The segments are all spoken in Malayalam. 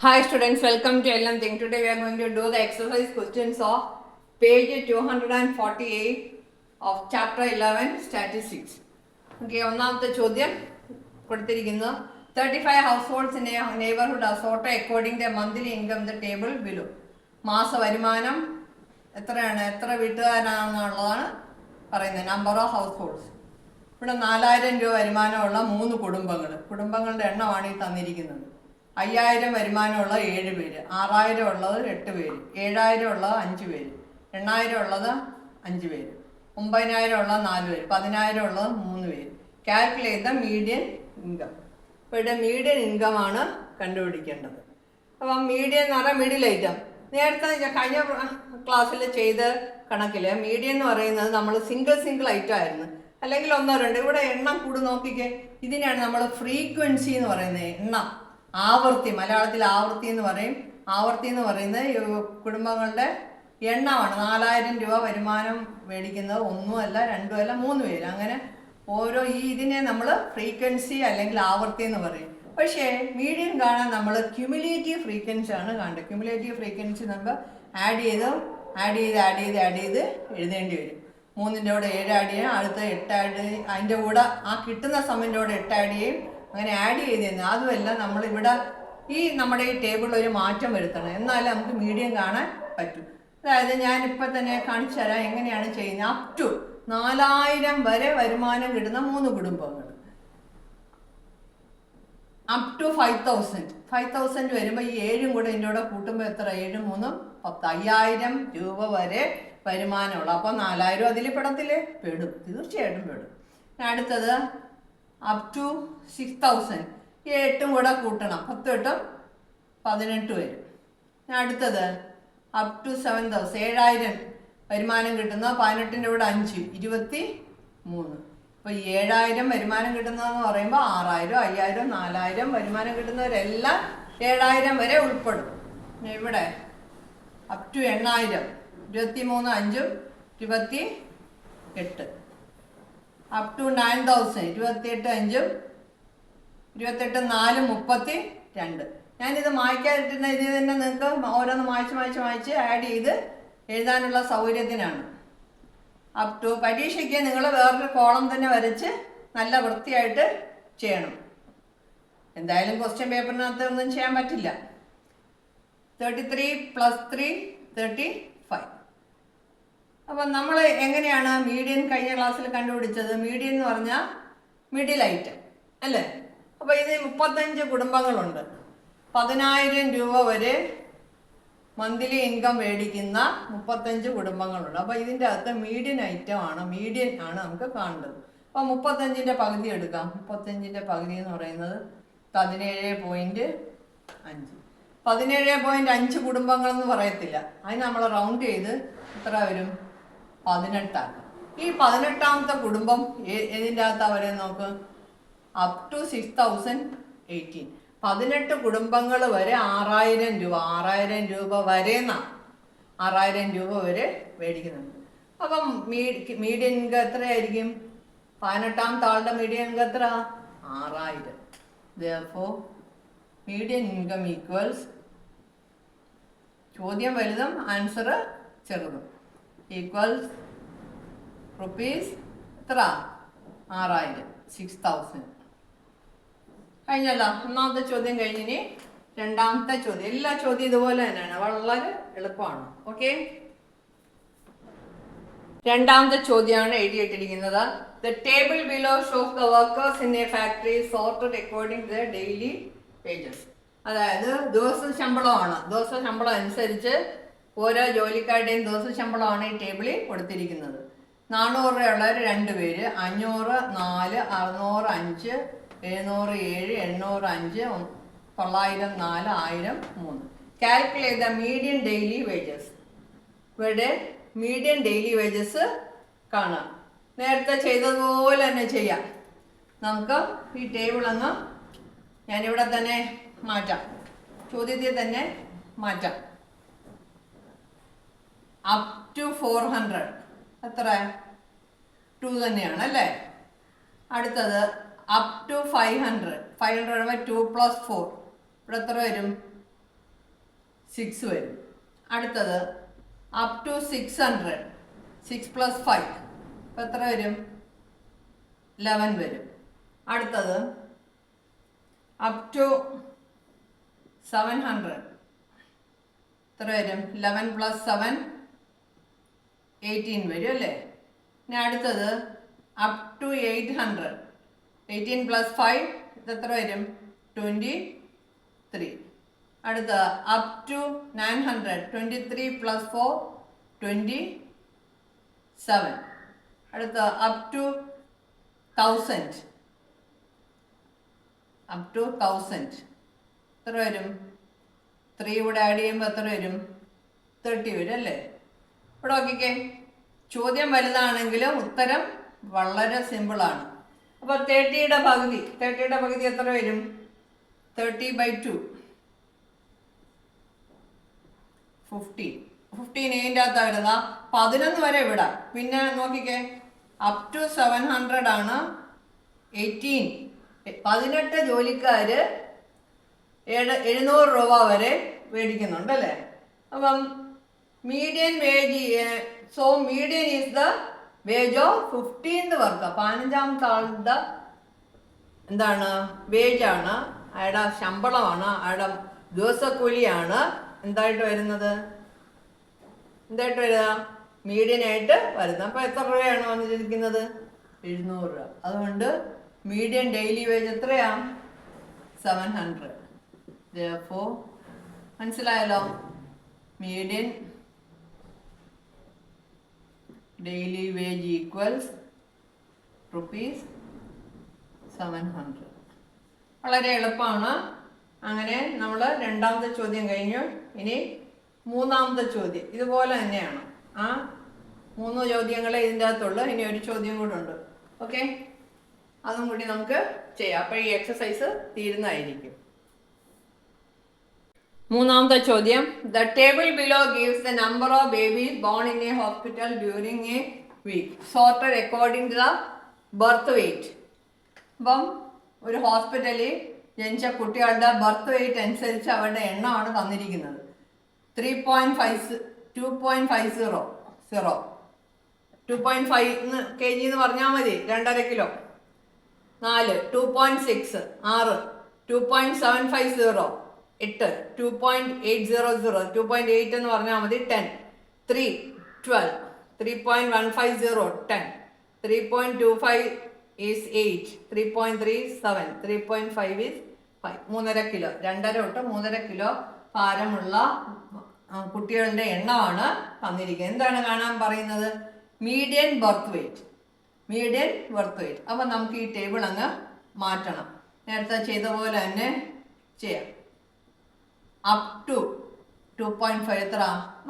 Hi students, welcome to LM Thing. Today we are going to do the exercise questions of page 248 of chapter 11 statistics. Okay, ഒന്നാമത്തെ ചോദ്യം കൊടുത്തിരിക്കുന്നു 35 households in a neighborhood are sorted according to their monthly income the table below. മാസ വരുമാനം എത്രയാണ്, എത്ര വീട്ടുകാരാണെന്നുള്ളതാണ് പറയുന്നത്. Number of house holds. ഇവിടെ 4000 രൂപ വരുമാനമുള്ള 3 കുടുംബങ്ങളുടെ എണ്ണമാണ് ഈ തന്നിരിക്കുന്നത്. 5000 വരുമാനമുള്ള 7 പേര്, 6000 ഉള്ളത് 8 പേര്, 7000 ഉള്ളത് 5 പേര്, 8000 ഉള്ളത് 5 പേര്, 9000 ഉള്ളത് 4 പേര്, 10000 ഉള്ളത് 3 പേര്. Calculate the median income. അപ്പോൾ ഇവിടെ മീഡിയൻ ഇൻകം ആണ് കണ്ടുപിടിക്കേണ്ടത്. അപ്പം മീഡിയൻ എന്ന് പറഞ്ഞാൽ മിഡിൽ ഐറ്റം. നേരത്തെ കഴിഞ്ഞ ക്ലാസ്സിൽ ചെയ്ത കണക്കിൽ മീഡിയൻ എന്ന് പറയുന്നത് നമ്മൾ സിംഗിൾ ഐറ്റം ആയിരുന്നു, അല്ലെങ്കിൽ 1 2. ഇവിടെ എണ്ണം കൂടി നോക്കിക്കേ. ഇതിനെയാണ് നമ്മൾ ഫ്രീക്വൻസി എന്ന് പറയുന്നത്. എണ്ണം, ആവൃത്തി, മലയാളത്തിൽ ആവൃത്തി എന്ന് പറയും. ആവൃത്തി എന്ന് പറയുന്നത് കുടുംബങ്ങളുടെ എണ്ണമാണ്. 4000 രൂപ വരുമാനം മേടിക്കുന്നത് 1 അല്ല 2 അല്ല 3 പേര്. അങ്ങനെ ഓരോ ഇതിനെ നമ്മൾ ഫ്രീക്വൻസി അല്ലെങ്കിൽ ആവൃത്തി എന്ന് പറയും. പക്ഷേ മീഡിയൻ കാണാൻ നമ്മൾ ക്യുമുലേറ്റീവ് ഫ്രീക്വൻസി ആണ് കാണേണ്ടത്. ക്യുമുലേറ്റീവ് ഫ്രീക്വൻസി നമ്മൾ ആഡ് ചെയ്ത് എഴുതേണ്ടി വരും. 3ൻ്റെ കൂടെ 7 ആഡ് ചെയ്യും, അടുത്ത 8 ആഡ് ചെയ്യും, അതിൻ്റെ കൂടെ ആ കിട്ടുന്ന സമ്മിൻ്റെ കൂടെ 8 ആഡ് ചെയ്യും. അങ്ങനെ ആഡ് ചെയ്ത് അതുമല്ല നമ്മളിവിടെ നമ്മുടെ ഈ ടേബിളിൽ ഒരു മാറ്റം വരുത്തണം, എന്നാലേ നമുക്ക് മീഡിയം കാണാൻ പറ്റും. അതായത് ഞാനിപ്പോൾ തന്നെ കാണിച്ചു തരാം എങ്ങനെയാണ് ചെയ്യുന്നത്. അപ് ടു 4000 വരെ വരുമാനം കിട്ടുന്ന 3 കുടുംബങ്ങൾ, അപ് ടു 5000 വരുമ്പോൾ ഈ 7 കൂടെ ഇതിൻ്റെ കൂടെ കൂട്ടുമ്പോൾ എത്ര, 7 3 10, 5000 രൂപ വരെ വരുമാനമുള്ളൂ. അപ്പോൾ 4000 അതിൽ പെടത്തില്ലേ? പെടും, തീർച്ചയായിട്ടും പെടും. അടുത്തത് അപ് ടു 6000, ഈ 8 കൂടെ കൂട്ടണം, 10 8 18 വരും. അടുത്തത് അപ് ടു 7000, 7000 വരുമാനം കിട്ടുന്ന 18ൻ്റെ കൂടെ 5 23. അപ്പോൾ 7000 വരുമാനം കിട്ടുന്നതെന്ന് പറയുമ്പോൾ 6000 5000 4000 വരുമാനം കിട്ടുന്നവരെല്ലാം 7000 വരെ ഉൾപ്പെടും. ഇവിടെ അപ് ടു 8000, 23 5 28. Up to 9000, 28 5 28 4 32. ഞാനിത് മായ്ക്കാതിട്ടുന്ന ഇത് തന്നെ നിങ്ങൾക്ക് ഓരോന്ന് മായ്ച്ച് ആഡ് ചെയ്ത് എഴുതാനുള്ള സൗകര്യത്തിനാണ്. അപ് ടു പരീക്ഷയ്ക്ക് നിങ്ങൾ വേറൊരു കോളം തന്നെ വരച്ച് നല്ല വൃത്തിയായിട്ട് ചെയ്യണം. എന്തായാലും ക്വസ്റ്റ്യൻ പേപ്പറിനകത്ത് ഒന്നും ചെയ്യാൻ പറ്റില്ല. 33 + 3 35. അപ്പം നമ്മൾ എങ്ങനെയാണ് മീഡിയൻ കഴിഞ്ഞ ക്ലാസ്സിൽ കണ്ടുപിടിച്ചത്? മീഡിയൻ എന്ന് പറഞ്ഞാൽ മിഡിൽ ഐറ്റം അല്ലേ? അപ്പോൾ ഇത് 35 കുടുംബങ്ങളുണ്ട്. 10000 രൂപ വരെ മന്ത്ലി ഇൻകം മേടിക്കുന്ന 35 കുടുംബങ്ങളുണ്ട്. അപ്പോൾ ഇതിൻ്റെ അകത്ത് മീഡിയൻ ഐറ്റം ആണ്, മീഡിയൻ ആണ് നമുക്ക് കാണേണ്ടത്. അപ്പോൾ 35ൻ്റെ പകുതി എടുക്കാം. 35ൻ്റെ പകുതി എന്ന് പറയുന്നത് 17.5. 17.5 കുടുംബങ്ങളെന്ന് പറയത്തില്ല, അതിന് നമ്മൾ റൗണ്ട് ചെയ്ത് എത്ര വരും? 18 ആക്കാം. ഈ 18ാമത്തെ കുടുംബം ഇതിൻ്റെ അകത്താ വരെ നോക്ക്, അപ് ടു 6018. 18 കുടുംബങ്ങൾ വരെ 6000 രൂപ, 6000 രൂപ വരെ 6000 രൂപ വരെ മേടിക്കുന്നുണ്ട്. അപ്പം മീഡിയൻ ഇൻകം എത്രയായിരിക്കും? 18ാമത്തെ ആളുടെ മീഡിയൻ ഇൻകം എത്ര? 6000. therefore മീഡിയൻ ഇൻകം ഈക്വൽസ്, ചോദ്യം വലുതും ആൻസർ ചെറുതും, ഈക്വൽസ് റുപ്പീസ് എത്ര? 6000, 6000. കഴിഞ്ഞല്ലോ. ഒന്നാമത്തെ ചോദ്യം കഴിഞ്ഞിനി രണ്ടാമത്തെ ചോദ്യം. എല്ലാ ചോദ്യം ഇതുപോലെ തന്നെയാണ്, വളരെ എളുപ്പമാണ്. ഓക്കെ, രണ്ടാമത്തെ ചോദ്യമാണ് എഴുതിയിട്ടിരിക്കുന്നത്. The table below shows the workers in a factory sorted according the daily wages. അതായത് ദിവസ ശമ്പളമാണ്. ദിവസ ശമ്പളം അനുസരിച്ച് ഓരോ ജോലിക്കാരുടെയും ദിവസ ശമ്പളമാണ് ഈ ടേബിളിൽ കൊടുത്തിരിക്കുന്നത്. 400 രൂപയുള്ളവർ 2 പേര്, 500 4, 600 5, 700 7, 800 5, 900 4, 1000 3. Calculate the median daily wages. ഇവിടെ മീഡിയൻ ഡെയിലി വേജസ് കാണാം. നേരത്തെ ചെയ്തതുപോലെ തന്നെ ചെയ്യാം. നമുക്ക് ഈ ടേബിൾ അങ്ങ് ഞാനിവിടെ തന്നെ മാറ്റാം, ചോദ്യത്തിൽ തന്നെ മാറ്റാം. അപ് ടു 400 എത്ര? 2 തന്നെയാണ് അല്ലേ? അടുത്തത് അപ് ടു 500. 500 2 + 4, ഇവിടെ എത്ര വരും? 6 വരും. അടുത്തത് അപ് ടു 600, 6 + 5 അപ്പോൾ എത്ര വരും? 11 വരും. അടുത്തത് അപ് ടു 700 എത്ര വരും? 11 + 7 18 വരും അല്ലേ? ഇനി അടുത്തത് അപ് ടു 800, 18 + 5 എത്ര വരും? 23. അടുത്ത അപ് ടു 900, 23 + 4 27. അടുത്ത അപ് ടു 1000, അപ് ടു 1000 എത്ര വരും? 3 ഇവിടെ ആഡ് ചെയ്യുമ്പോൾ എത്ര വരും? 30 വരും അല്ലേ? ഇവിടെ നോക്കിക്കേ, ചോദ്യം വലുതാണെങ്കിലും ഉത്തരം വളരെ സിമ്പിളാണ്. അപ്പോൾ 30യുടെ പകുതി എത്ര വരും? 30/2 15. 15 ഇതിൻ്റെ അകത്താണ് വരുന്നത്. 11 വരെ ഇവിടെ. പിന്നെ നോക്കിക്കേ, അപ് ടു 700 ആണ് 18. 18 ജോലിക്കാർ 700 രൂപ വരെ മേടിക്കുന്നുണ്ട് അല്ലേ? അപ്പം median wage, so median is the wage of 15th worker. 15ാമത്തെ ആളുടെ എന്താണ്? വേജാണ്, അയാളുടെ ശമ്പളമാണ്, അയാളുടെ ദിവസക്കൂലിയാണ് എന്തായിട്ട് വരുന്നത്? എന്തായിട്ട് വരിക? മീഡിയനായിട്ട് വരുന്നത്. അപ്പോൾ എത്ര രൂപയാണ് വന്നിരിക്കുന്നത്? 700 രൂപ. അതുകൊണ്ട് മീഡിയൻ ഡെയിലി വേജ് എത്രയാ? 700. Therefore, മനസ്സിലായല്ലോ? Median daily wage equals ₹700. വളരെ എളുപ്പമാണ്. അങ്ങനെ നമ്മൾ രണ്ടാമത്തെ ചോദ്യം കഴിഞ്ഞു. ഇനി മൂന്നാമത്തെ ചോദ്യം ഇതുപോലെ തന്നെയാണ്. ആ 3 ചോദ്യങ്ങളെ ഇതിൻ്റെ അകത്തുള്ളൂ. ഇനി ഒരു ചോദ്യം കൂടെ ഉണ്ട്. ഓക്കെ, അതും കൂടി നമുക്ക് ചെയ്യാം. അപ്പോൾ ഈ എക്സസൈസ് തീരുന്നതായിരിക്കും. മൂന്നാമത്തെ ചോദ്യം, the table below gives the number of babies born in a hospital during a week sorted according to the birth weight. അപ്പം ഒരു ഹോസ്പിറ്റലിൽ ജനിച്ച കുട്ടികളുടെ ബർത്ത് വെയ്റ്റ് അനുസരിച്ച് അവരുടെ എണ്ണമാണ് തന്നിരിക്കുന്നത്. 2.50 2.5 kg എന്ന് പറഞ്ഞാൽ മതി. 2.5 കിലോ. 4 2.6 6 2.750 8 2.800 2.8 എന്ന് പറഞ്ഞാൽ മതി. 10 3 12 3.150 10 3.25 is 8 3.37 3.5 is 5. 3.5 കിലോ. 2.5 തൊട്ട് 3.5 കിലോ ഭാരമുള്ള കുട്ടികളുടെ എണ്ണമാണ് തന്നിരിക്കുന്നത്. എന്താണ് കാണാൻ പറയുന്നത്? Median birth weight. അപ്പം നമുക്ക് ഈ ടേബിൾ അങ്ങ് മാറ്റണം. നേരത്തെ ചെയ്ത പോലെ തന്നെ ചെയ്യാം. അപ് ടു 2.5 എത്ര?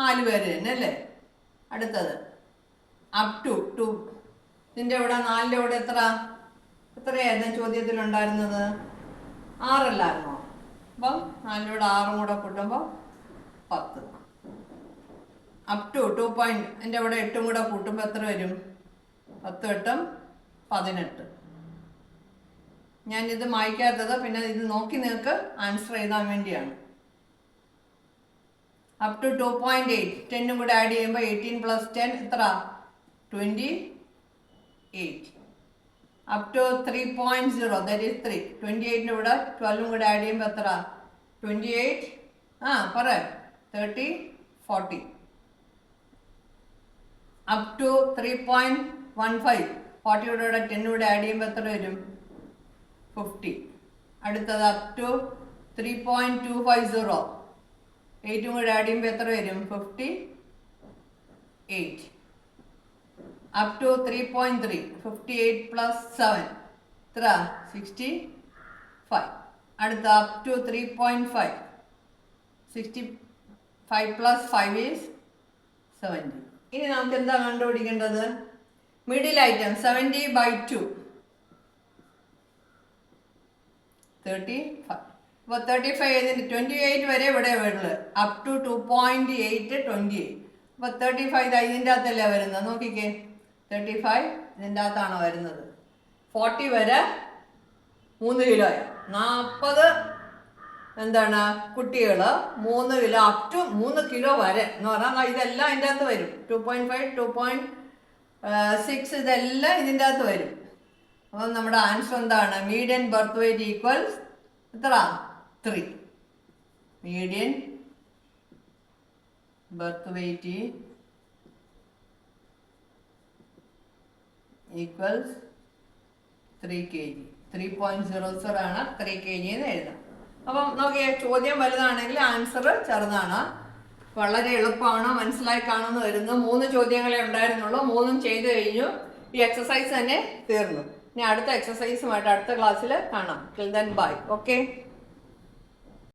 4 പേര് തന്നെ അല്ലേ? അടുത്തത് അപ് ടു 2. ഇതിൻ്റെ ഇവിടെ 4ൻ്റെ ഇവിടെ എത്രയായിരുന്നു ചോദ്യത്തിലുണ്ടായിരുന്നത്? 6 അല്ലായിരുന്നോ? അപ്പം 4ൻ്റെ 6 കൂടെ കൂട്ടുമ്പോൾ 10. Up to 2. എൻ്റെ ഇവിടെ 8 കൂടെ കൂട്ടുമ്പോൾ എത്ര വരും? 10 8 18. ഞാനിത് മായ്ക്കാത്തത് പിന്നെ ഇത് നോക്കി നിങ്ങൾക്ക് ആൻസർ എഴുതാൻ വേണ്ടിയാണ്. അപ് ടു 2.8 10 കൂടെ ആഡ് ചെയ്യുമ്പോൾ 18 + 10 എത്ര? 28. Up to 3.0 that is 3. 28ൻ്റെ കൂടെ 12 കൂടെ ആഡ് ചെയ്യുമ്പോൾ എത്ര? 28 പറ 30 40. അപ് ടു 3.15 40യുടെ കൂടെ 10 കൂടെ ആഡ് ചെയ്യുമ്പോൾ എത്ര വരും? 50. അടുത്തത് അപ് ടു 3.250 8 കൂടെ ആഡ് ചെയ്യുമ്പോൾ എത്ര വരും? 58. അപ് ടു 3.3 58 + 7 എത്ര? 65. അടുത്ത അപ് ടു 3.5 65 + 5 is 70. ഇനി നമുക്ക് എന്താ കണ്ടുപിടിക്കേണ്ടത്? Middle item 70/2 35. അപ്പോൾ 35 28 വരെ ഇവിടെ വരുന്നത്. Up to 2.8 28. അപ്പോൾ 35 ഇതിൻ്റെ അകത്തല്ലേ വരുന്നത്? നോക്കിക്കേ, 35 ഇതിൻ്റെ അകത്താണോ വരുന്നത്? 40 വരെ 3 കിലോയാണ്. 40 എന്താണ് കുട്ടികൾ 3 കിലോ അപ് ടു 3 കിലോ വരെ എന്ന് പറഞ്ഞാൽ ഇതെല്ലാം ഇതിൻ്റെ അകത്ത് വരും. 2.5, 2.6 ഇതെല്ലാം ഇതിൻ്റെ അകത്ത് വരും. അപ്പം നമ്മുടെ ആൻസർ എന്താണ്? മീഡിയൻ ബർത്ത് വെയിറ്റ് ഈക്വൽസ് എത്ര? 3. Median birth wait equals 3 kg. 3.00 ആണ് 3 kg എന്ന് എഴുതാം. അപ്പം നോക്കിയേ, ചോദ്യം വലുതാണെങ്കിൽ ആൻസർ ചെറുതാണ്. വളരെ എളുപ്പമാണ്, മനസ്സിലായി കാണുമെന്ന് വരുന്നു. 3 ചോദ്യങ്ങളെ ഉണ്ടായിരുന്നുള്ളൂ, 3ഉം ചെയ്ത് കഴിഞ്ഞു. ഈ എക്സസൈസ് തന്നെ തീർന്നു. ഇനി അടുത്ത എക്സസൈസുമായിട്ട് അടുത്ത ക്ലാസ്സിൽ കാണാം. Till then bye. ഓക്കെ.